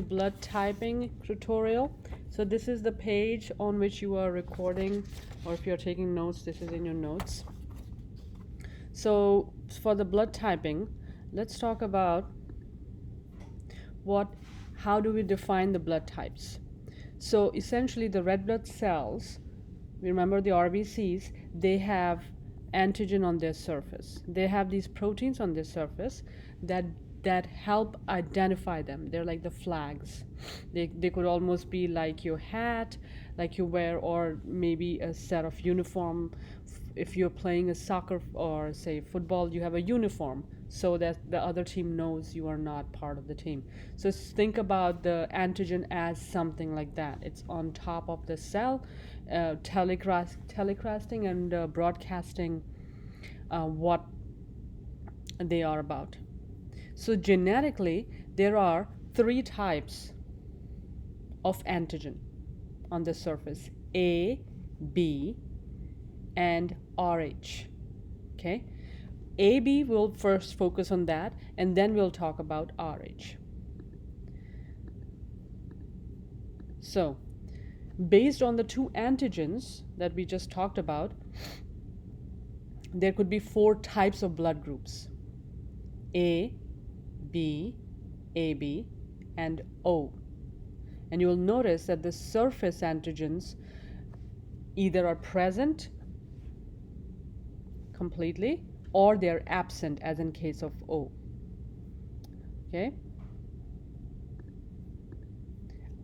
Blood typing tutorial. So this is the page on which you are recording, or if you're taking notes, this is in your notes. So for the blood typing, let's talk about how do we define the blood types. So essentially the red blood cells, remember the RBCs, they have antigen on their surface. They have these proteins on their surface that help identify them. They're like the flags. They could almost be like your hat, like you wear, or maybe a set of uniform. If you're playing a soccer or say football, you have a uniform so that the other team knows you are not part of the team. So think about the antigen as something like that. It's on top of the cell, telecasting and broadcasting what they are about. So genetically, there are 3 types of antigen on the surface: A, B, and RH. Okay? AB will first focus on that, and then we'll talk about RH. So, based on the 2 antigens that we just talked about, there could be 4 types of blood groups: A, B, AB, and O. And you will notice that the surface antigens either are present completely or they're absent, as in case of O. Okay?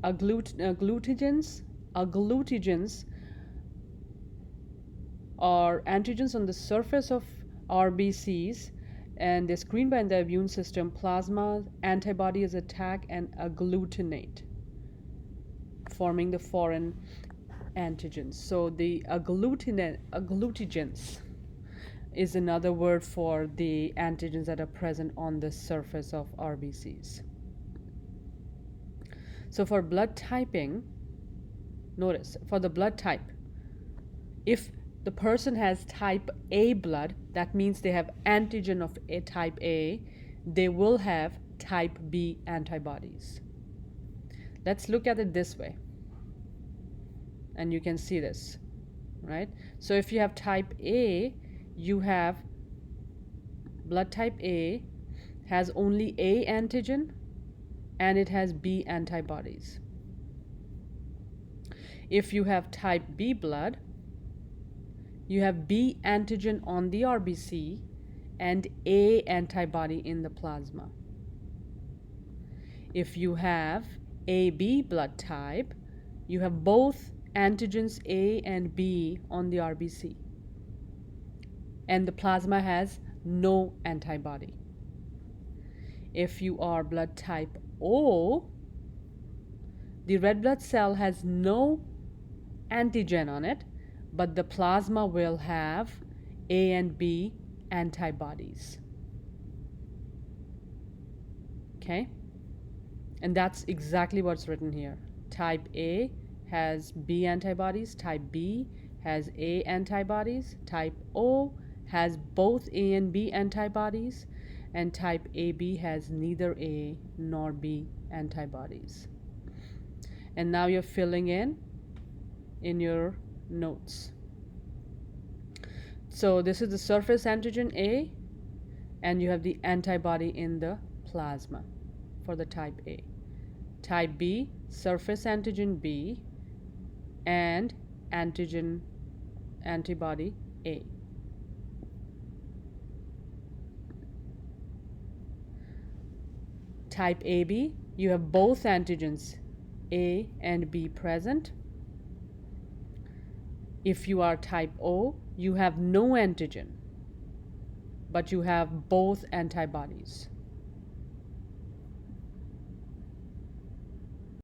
Agglutinogens are antigens on the surface of RBCs, and they're screened by the immune system. Plasma antibodies attack and agglutinate, forming the foreign antigens. So the agglutinogens is another word for the antigens that are present on the surface of RBCs. So for blood typing, notice for the blood type, if the person has type A blood, that means they have antigen of a type A, they will have type B antibodies. Let's look at it this way, and you can see this, right? So if you have type A, you have blood type A has only A antigen and it has B antibodies. If you have type B blood, you have B antigen on the RBC and A antibody in the plasma. If you have AB blood type, you have both antigens A and B on the RBC, and the plasma has no antibody. If you are blood type O, the red blood cell has no antigen on it, but the plasma will have A and B antibodies. Okay? And that's exactly what's written here. Type A has B antibodies, type B has A antibodies, type O has both A and B antibodies, and type AB has neither A nor B antibodies. And now you're filling in your notes. So this is the surface antigen A, and you have the antibody in the plasma for the type A. Type B, surface antigen B and antibody A. Type AB, you have both antigens A and B present. If you are type O, you have no antigen, but you have both antibodies.